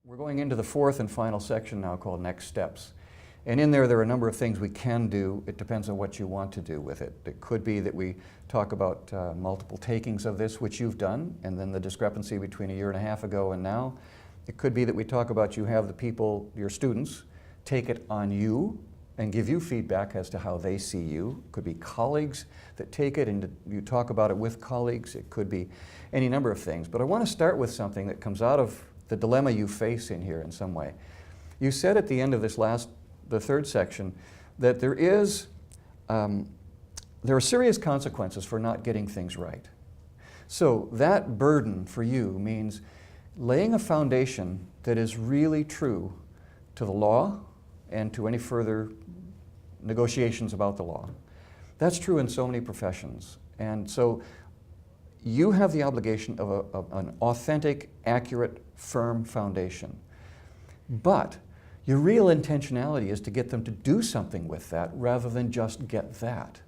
We're going into the fourth and final section now called Next Steps. And in there are a number of things we can do. It depends on what you want to do with it. It could be that we talk about multiple takings of this, which you've done, and then the discrepancy between a year and a half ago and now. It could be that we talk about you have the people, your students, take it on you and give you feedback as to how they see you. It could be colleagues that take it and you talk about it with colleagues. It could be any number of things. But I want to start with something that comes out of the dilemma you face in here in some way. You said at the end of this the third section, that there are serious consequences for not getting things right. So that burden for you means laying a foundation that is really true to the law and to any further negotiations about the law. That's true in so many professions. And so you have the obligation of an authentic, accurate, firm foundation. But your real intentionality is to get them to do something with that rather than just get that.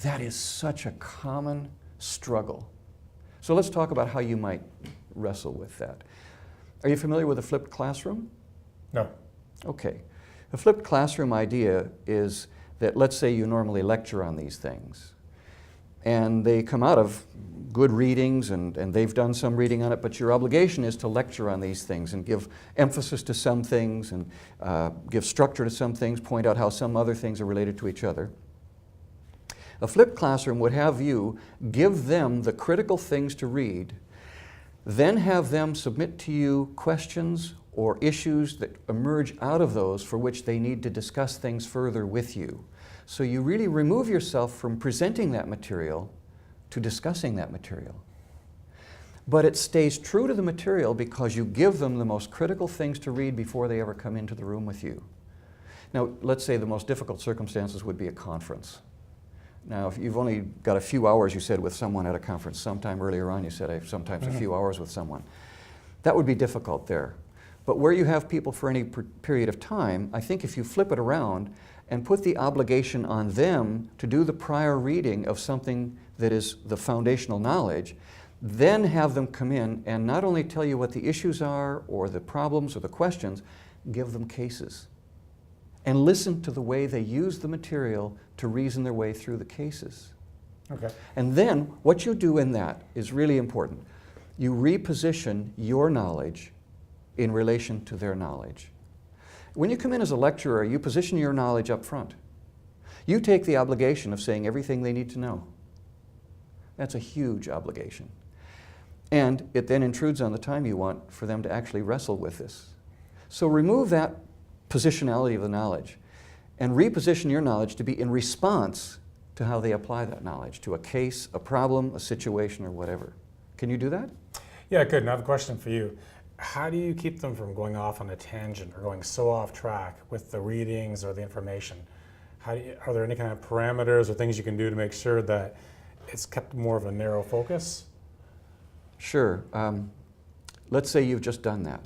That is such a common struggle. So let's talk about how you might wrestle with that. Are you familiar with a flipped classroom? No. Okay. A flipped classroom idea is that, let's say you normally lecture on these things, and they come out of good readings and they've done some reading on it, but your obligation is to lecture on these things and give emphasis to some things and give structure to some things, point out how some other things are related to each other. A flipped classroom would have you give them the critical things to read, then have them submit to you questions or issues that emerge out of those for which they need to discuss things further with you. So you really remove yourself from presenting that material to discussing that material. But it stays true to the material because you give them the most critical things to read before they ever come into the room with you. Now, let's say the most difficult circumstances would be a conference. Now, if you've only got a few hours, you said, with someone at a conference, sometime earlier on you said, I have sometimes a few hours with someone. That would be difficult there. But where you have people for any period of time, I think if you flip it around and put the obligation on them to do the prior reading of something that is the foundational knowledge, then have them come in and not only tell you what the issues are or the problems or the questions, give them cases. And listen to the way they use the material to reason their way through the cases. Okay. And then what you do in that is really important. You reposition your knowledge in relation to their knowledge. When you come in as a lecturer, you position your knowledge up front. You take the obligation of saying everything they need to know. That's a huge obligation. And it then intrudes on the time you want for them to actually wrestle with this. So remove that positionality of the knowledge and reposition your knowledge to be in response to how they apply that knowledge to a case, a problem, a situation, or whatever. Can you do that? Yeah, I could. And I have a question for you. How do you keep them from going off on a tangent or going so off track with the readings or the information? Are there any kind of parameters or things you can do to make sure that it's kept more of a narrow focus? Sure. Let's say you've just done that.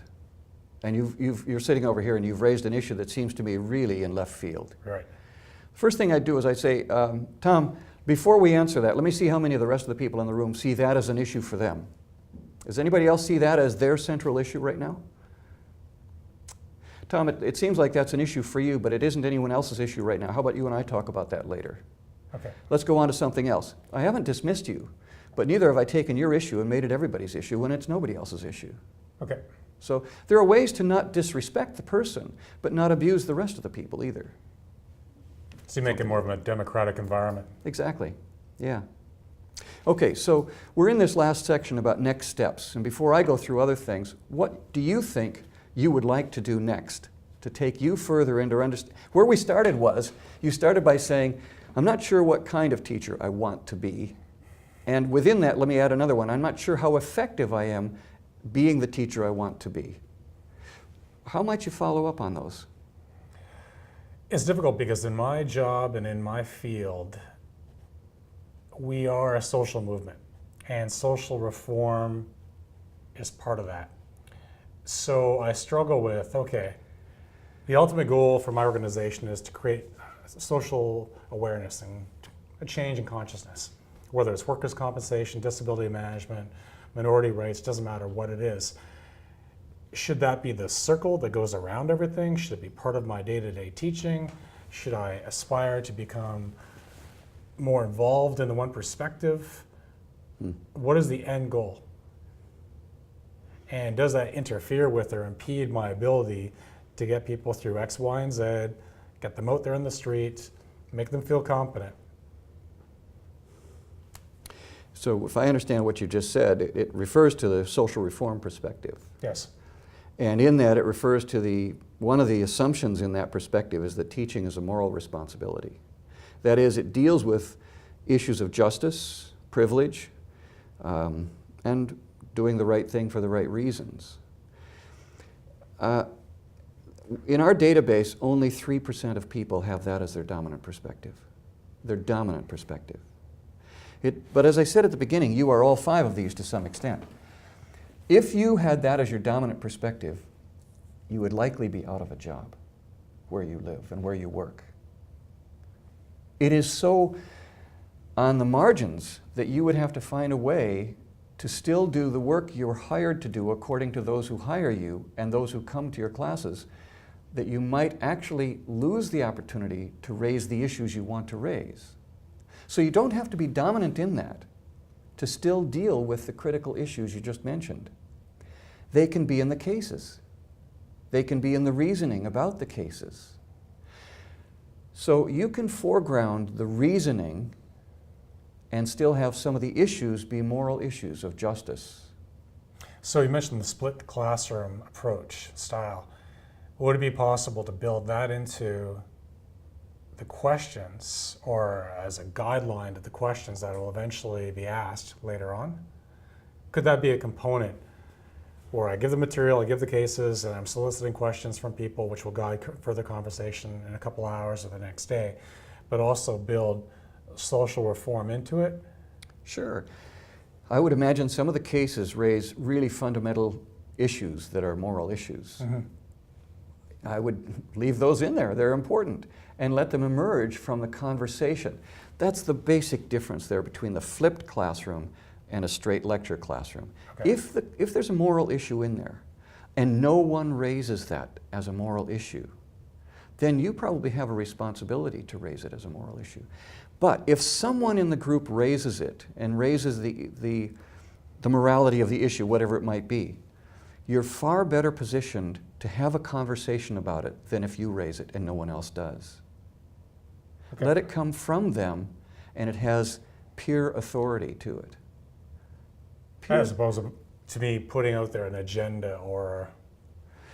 And you're sitting over here and you've raised an issue that seems to me really in left field. Right. First thing I'd do is I'd say, Tom, before we answer that, let me see how many of the rest of the people in the room see that as an issue for them. Does anybody else see that as their central issue right now? Tom, it seems like that's an issue for you, but it isn't anyone else's issue right now. How about you and I talk about that later? Okay. Let's go on to something else. I haven't dismissed you, but neither have I taken your issue and made it everybody's issue when it's nobody else's issue. Okay. So there are ways to not disrespect the person, but not abuse the rest of the people either. So you make it more of a democratic environment. Exactly, yeah. Okay, so we're in this last section about next steps, and before I go through other things, what do you think you would like to do next to take you further into understanding? Where we started was, you started by saying, I'm not sure what kind of teacher I want to be, and within that, let me add another one, I'm not sure how effective I am being the teacher I want to be. How might you follow up on those? It's difficult because in my job and in my field, we are a social movement, and social reform is part of that. So I struggle with, okay, the ultimate goal for my organization is to create social awareness and a change in consciousness, whether it's workers' compensation, disability management, minority rights, doesn't matter what it is. should that be the circle that goes around everything? Should it be part of my day-to-day teaching? Should I aspire to become more involved in the one perspective? What is the end goal? And does that interfere with or impede my ability to get people through X, Y, and Z, get them out there in the street, make them feel competent? So if I understand what you just said, it refers to the social reform perspective. Yes. And in that, it refers to one of the assumptions in that perspective is that teaching is a moral responsibility. That is, it deals with issues of justice, privilege, and doing the right thing for the right reasons. In our database, only 3% of people have that as their dominant perspective. Their dominant perspective. But as I said at the beginning, you are all 5 of these to some extent. If you had that as your dominant perspective, you would likely be out of a job where you live and where you work. It is so on the margins that you would have to find a way to still do the work you're hired to do according to those who hire you and those who come to your classes, that you might actually lose the opportunity to raise the issues you want to raise. So you don't have to be dominant in that to still deal with the critical issues you just mentioned. They can be in the cases. They can be in the reasoning about the cases. So you can foreground the reasoning and still have some of the issues be moral issues of justice. So you mentioned the split classroom approach style. Would it be possible to build that into the questions or as a guideline to the questions that will eventually be asked later on? Could that be a component where I give the material, I give the cases, and I'm soliciting questions from people which will guide further conversation in a couple hours or the next day, but also build social reform into it? Sure. I would imagine some of the cases raise really fundamental issues that are moral issues. Mm-hmm. I would leave those in there. They're important. And let them emerge from the conversation. That's the basic difference there between the flipped classroom and a straight lecture classroom. Okay. If there's a moral issue in there and no one raises that as a moral issue, then you probably have a responsibility to raise it as a moral issue. But if someone in the group raises it and raises the morality of the issue, whatever it might be, you're far better positioned to have a conversation about it than if you raise it and no one else does. Okay. Let it come from them, and it has peer authority to it. As opposed to me putting out there an agenda or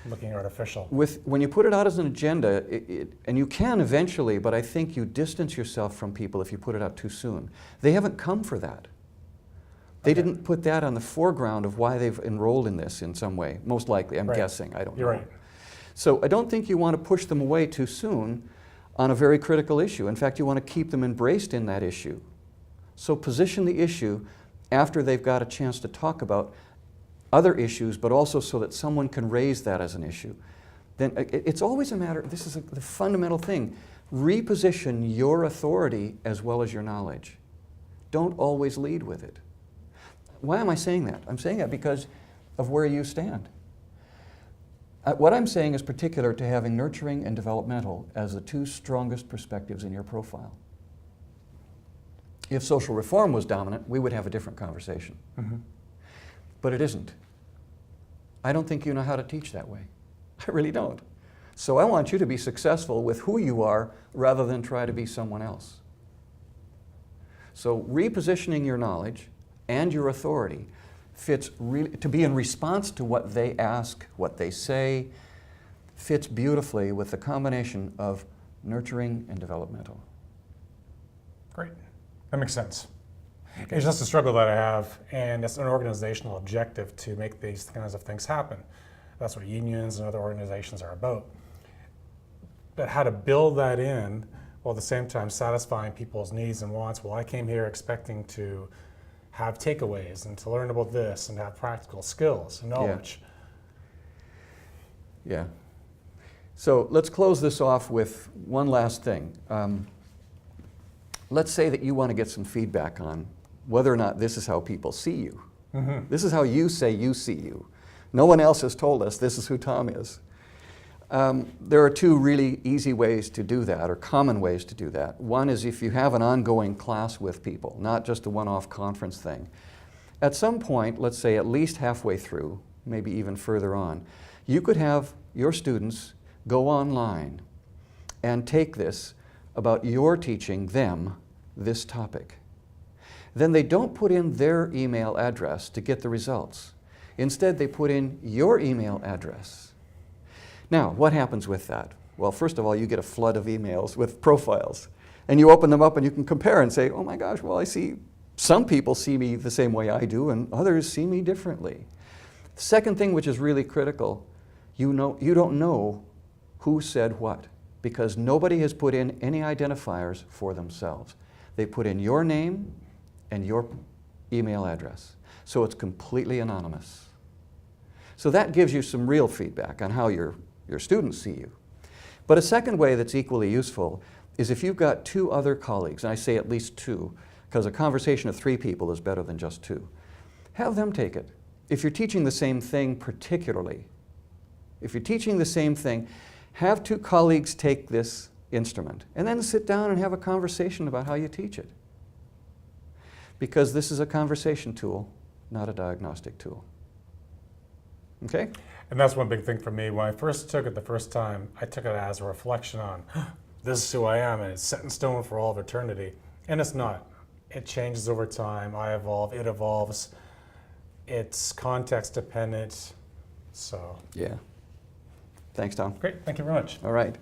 looking artificial. When you put it out as an agenda, and you can eventually, but I think you distance yourself from people if you put it out too soon. They haven't come for that. They Okay. didn't put that on the foreground of why they've enrolled in this in some way, most likely. I'm Right. guessing, I don't know. You're right. So I don't think you want to push them away too soon on a very critical issue. In fact, you want to keep them embraced in that issue. So position the issue after they've got a chance to talk about other issues, but also so that someone can raise that as an issue. Then it's always a matter, this is the fundamental thing, reposition your authority as well as your knowledge. Don't always lead with it. Why am I saying that? I'm saying that because of where you stand. What I'm saying is particular to having nurturing and developmental as the 2 strongest perspectives in your profile. If social reform was dominant, we would have a different conversation. Mm-hmm. But it isn't. I don't think you know how to teach that way. I really don't. So I want you to be successful with who you are rather than try to be someone else. So repositioning your knowledge and your authority fits really, to be in response to what they ask, what they say, fits beautifully with the combination of nurturing and developmental. Great. That makes sense. Okay. It's just a struggle that I have, and it's an organizational objective to make these kinds of things happen. That's what unions and other organizations are about. But how to build that in while at the same time satisfying people's needs and wants. Well, I came here expecting to have takeaways and to learn about this and have practical skills and knowledge. Yeah. So let's close this off with one last thing. Let's say that you want to get some feedback on whether or not this is how people see you. Mm-hmm. This is how you say you see you. No one else has told us this is who Tom is. There are two really easy ways to do that, or common ways to do that. One is if you have an ongoing class with people, not just a one-off conference thing. At some point, let's say at least halfway through, maybe even further on, you could have your students go online and take this about your teaching them this topic. Then they don't put in their email address to get the results. Instead, they put in your email address. Now, what happens with that? Well, first of all, you get a flood of emails with profiles. And you open them up and you can compare and say, oh my gosh, well, I see some people see me the same way I do and others see me differently. The second thing, which is really critical, you don't know who said what, because nobody has put in any identifiers for themselves. They put in your name and your email address. So it's completely anonymous. So that gives you some real feedback on how your students see you. But a second way that's equally useful is if you've got two other colleagues, and I say at least two, because a conversation of 3 people is better than just 2. Have them take it. If you're teaching the same thing particularly, if you're teaching the same thing, have 2 colleagues take this instrument and then sit down and have a conversation about how you teach it. Because this is a conversation tool, not a diagnostic tool. Okay? And that's one big thing for me. When I first took it the first time, I took it as a reflection on, this is who I am, and it's set in stone for all of eternity. And it's not. It changes over time. I evolve, it evolves. It's context dependent. So. Yeah. Thanks, Tom. Great. Thank you very much. All right.